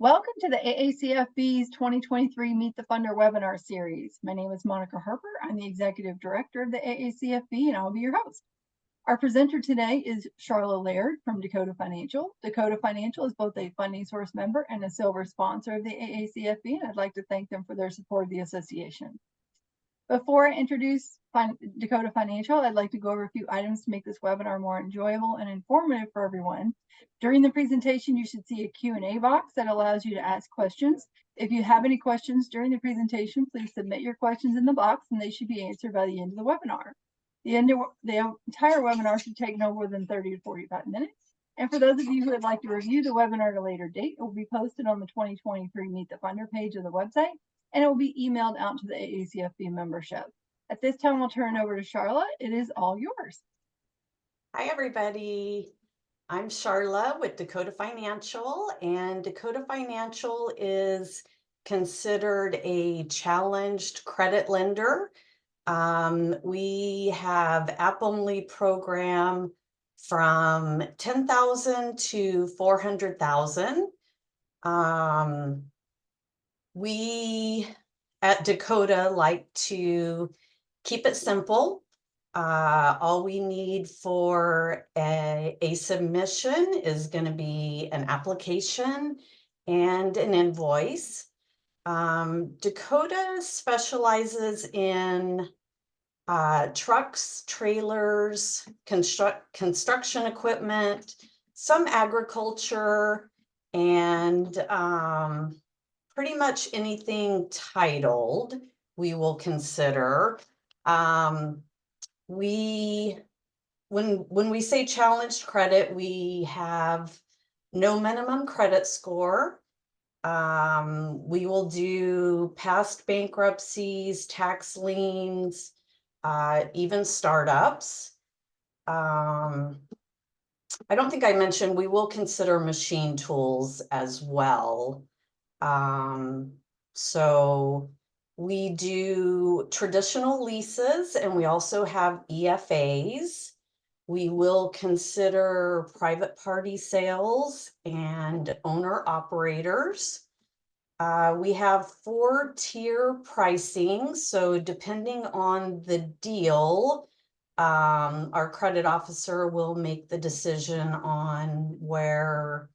Welcome to the AACFB's 2023 Meet the Funder webinar series. My name is Monica Harper. I'm the Executive Director of the AACFB, and I'll be your host. Our presenter today is Charla Laird from Dakota Financial. Dakota Financial is both a funding source member and a silver sponsor of the AACFB, and I'd like to thank them for their support of the association. Before I introduce Dakota Financial, I'd like to go over a few items to make this webinar more enjoyable and informative for everyone. During the presentation, you should see a Q&A box that allows you to ask questions. If you have any questions during the presentation, please submit your questions in the box and they should be answered by the end of the webinar. The entire webinar should take no more than 30 to 45 minutes. And for those of you who would like to review the webinar at a later date, it will be posted on the 2023 Meet the Funder page of the website, and it will be emailed out to the AACFB membership. At this time, I'll turn it over to Charla. It is all yours. Hi, everybody. I'm Charla with Dakota Financial, and Dakota Financial is considered a challenged credit lender. We have app-only program from $10,000 to $400,000. We at Dakota like to keep it simple. All we need for a submission is going to be an application and an invoice. Dakota specializes in trucks, trailers, construction equipment, some agriculture, and pretty much anything titled we will consider. When we say challenged credit, we have no minimum credit score. We will do past bankruptcies, tax liens, even startups. I don't think I mentioned we will consider machine tools as well. So we do traditional leases, and we also have EFAs. We will consider private party sales and owner operators. We have 4-tier pricing. So depending on the deal, our credit officer will make the decision on where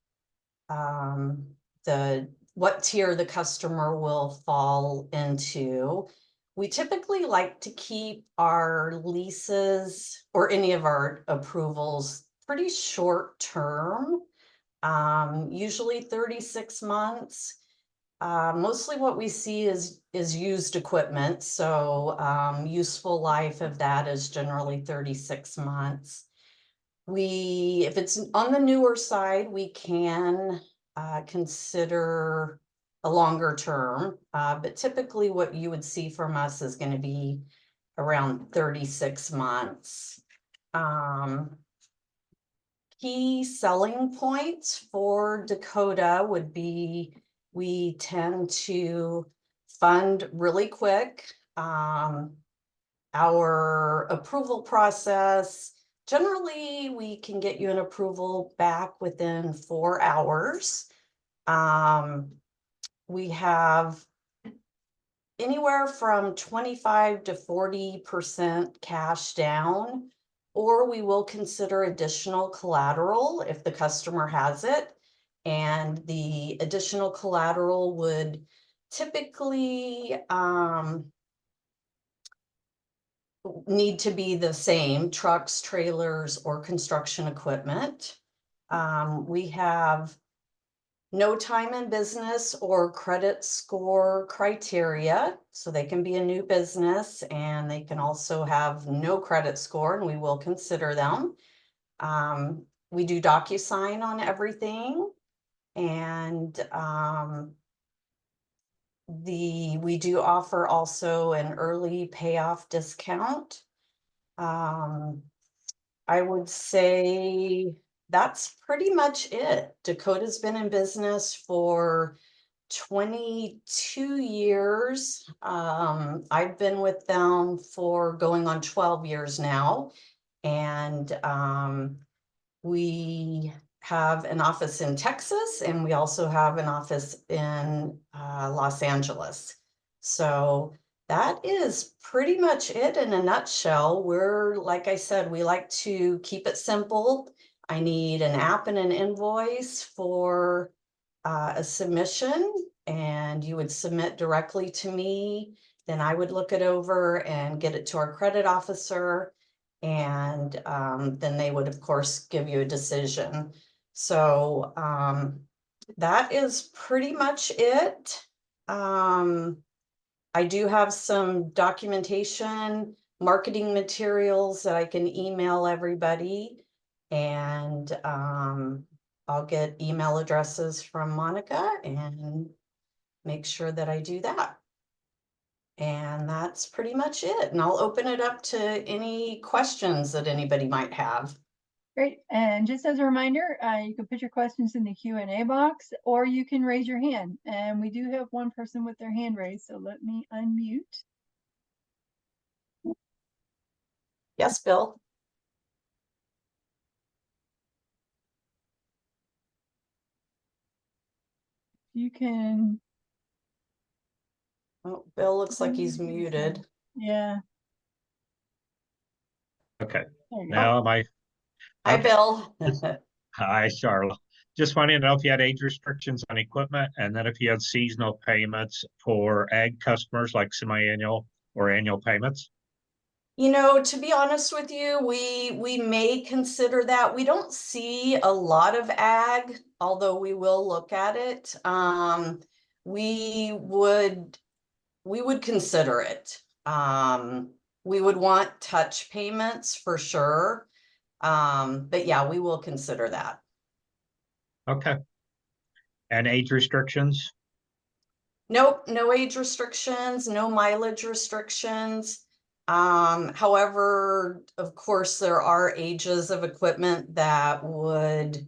what tier the customer will fall into. We typically like to keep our leases or any of our approvals pretty short term, usually 36 months. Mostly what we see is used equipment, so useful life of that is generally 36 months. If it's on the newer side, we can consider a longer term, but typically what you would see from us is going to be around 36 months. Key selling points for Dakota would be we tend to fund really quick. Our approval process, generally, we can get you an approval back within 4 hours. We have anywhere from 25 to 40% cash down, or we will consider additional collateral if the customer has it. And the additional collateral would typically need to be the same: trucks, trailers, or construction equipment. We have no time in business or credit score criteria, so they can be a new business and they can also have no credit score, and we will consider them. We do DocuSign on everything, and we do offer also an early payoff discount. I would say that's pretty much it. Dakota's been in business for 22 years. I've been with them for going on 12 years now. And we have an office in Texas, and we also have an office in Los Angeles. So that is pretty much it in a nutshell. We're, like I said, we like to keep it simple. I need an app and an invoice for a submission, and you would submit directly to me. Then I would look it over and get it to our credit officer. And then they would, of course, give you a decision. So that is pretty much it. I do have some documentation, marketing materials that I can email everybody. And I'll get email addresses from Monica and make sure that I do that. And that's pretty much it. And I'll open it up to any questions that anybody might have. Great. And just as a reminder, you can put your questions in the Q&A box, or you can raise your hand. And we do have one person with their hand raised, so let me unmute. Yes, Bill. You can. Oh, Bill looks like he's muted. Yeah. Okay. There you go. Now am I? Hi, Bill. Hi, Charlotte. Just wanted to know if you had age restrictions on equipment, and then if you had seasonal payments for ag customers, like semi-annual or annual payments. You know, to be honest with you, we may consider that. We don't see a lot of ag, although we will look at it. We would consider it. We would want touch payments for sure. But yeah, we will consider that. Okay. And age restrictions? Nope, no age restrictions, no mileage restrictions. However, of course, there are ages of equipment that would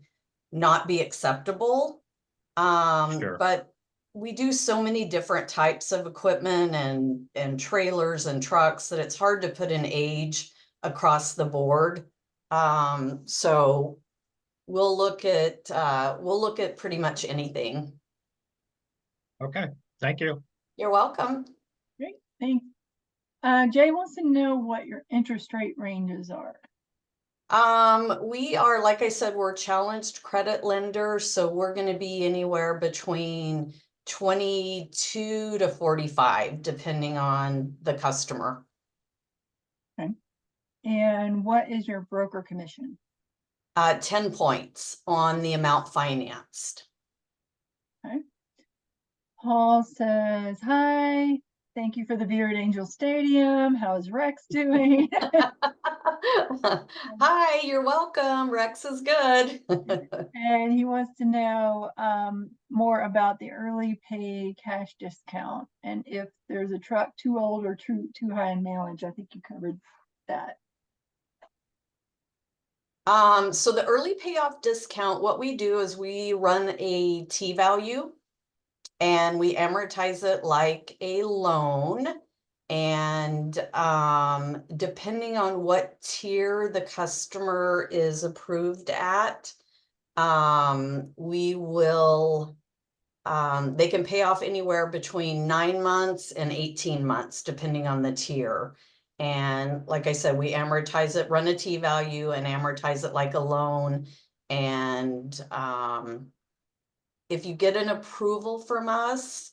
not be acceptable. Sure. But we do so many different types of equipment and trailers and trucks that it's hard to put an age across the board. So we'll look at pretty much anything. Okay. Thank you. You're welcome. Great. Thanks. Jay wants to know what your interest rate ranges are. We are, like I said, we're challenged credit lenders, so we're going to be anywhere between 22 to 45, depending on the customer. Okay. And what is your broker commission? 10 points on the amount financed. Okay. Paul says, hi, thank you for the Beard Angel Stadium. How's Rex doing? Hi, you're welcome. Rex is good. And he wants to know more about the early pay cash discount and if there's a truck too old or too high in mileage. I think you covered that. So the early payoff discount, what we do is we run a T value and we amortize it like a loan. And depending on what tier the customer is approved at, we will, they can pay off anywhere between 9 months and 18 months, depending on the tier. And like I said, we amortize it, run a T value and amortize it like a loan. And if you get an approval from us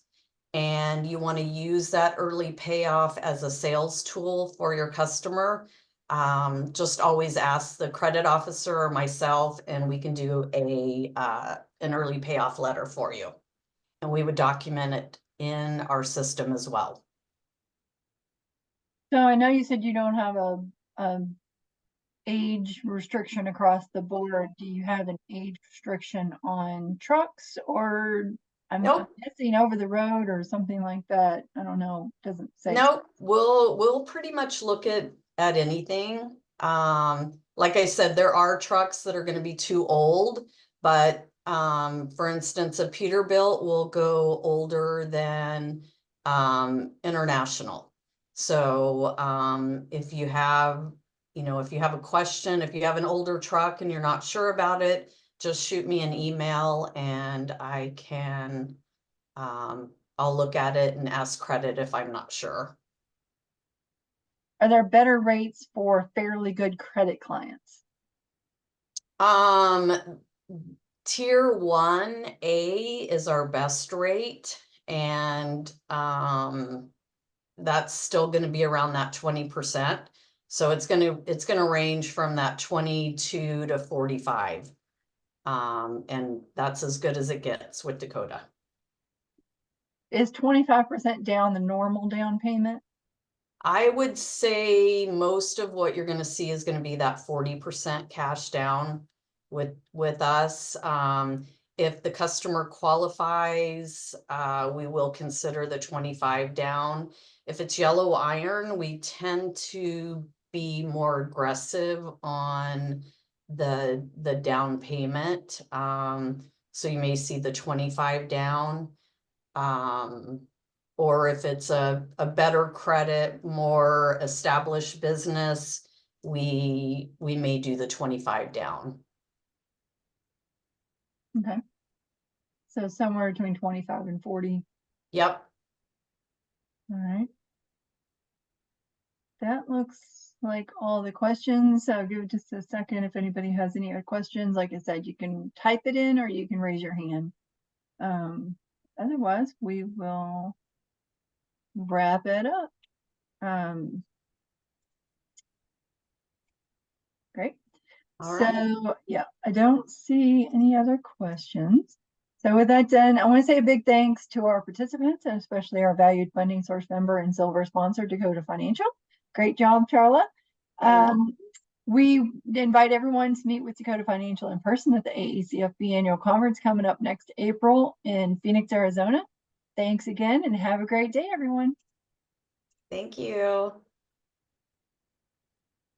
and you want to use that early payoff as a sales tool for your customer, just always ask the credit officer or myself, and we can do an early payoff letter for you. And we would document it in our system as well. So I know you said you don't have a age restriction across the board. Do you have an age restriction on trucks, or I'm guessing over the road or something like that? I don't know. Doesn't say. No, we'll pretty much look at anything. Like I said, there are trucks that are going to be too old, but for instance, a Peterbilt will go older than International. So if you have, if you have a question, if you have an older truck and you're not sure about it, just shoot me an email and I can, I'll look at it and ask credit if I'm not sure. Are there better rates for fairly good credit clients? Tier 1A is our best rate, and that's still gonna be around that 20%. So it's gonna range from that 22 to 45. And that's as good as it gets with Dakota. Is 25% down the normal down payment? I would say most of what you're gonna see is gonna be that 40% cash down with us. If the customer qualifies, we will consider the 25 down. If it's yellow iron, we tend to be more aggressive on the down payment. So you may see the 25 down. Or if it's a better credit, more established business, we may do the 25 down. Okay. So somewhere between 25 and 40. Yep. All right. That looks like all the questions. I'll give it just a second if anybody has any other questions. Like I said, you can type it in or you can raise your hand. Otherwise, we will wrap it up. Great. All right. So yeah, I don't see any other questions. So with that done, I want to say a big thanks to our participants and especially our valued funding source member and silver sponsor, Dakota Financial. Great job, Charla. We invite everyone to meet with Dakota Financial in person at the AACFB annual conference coming up next April in Phoenix, Arizona. Thanks again and have a great day, everyone. Thank you.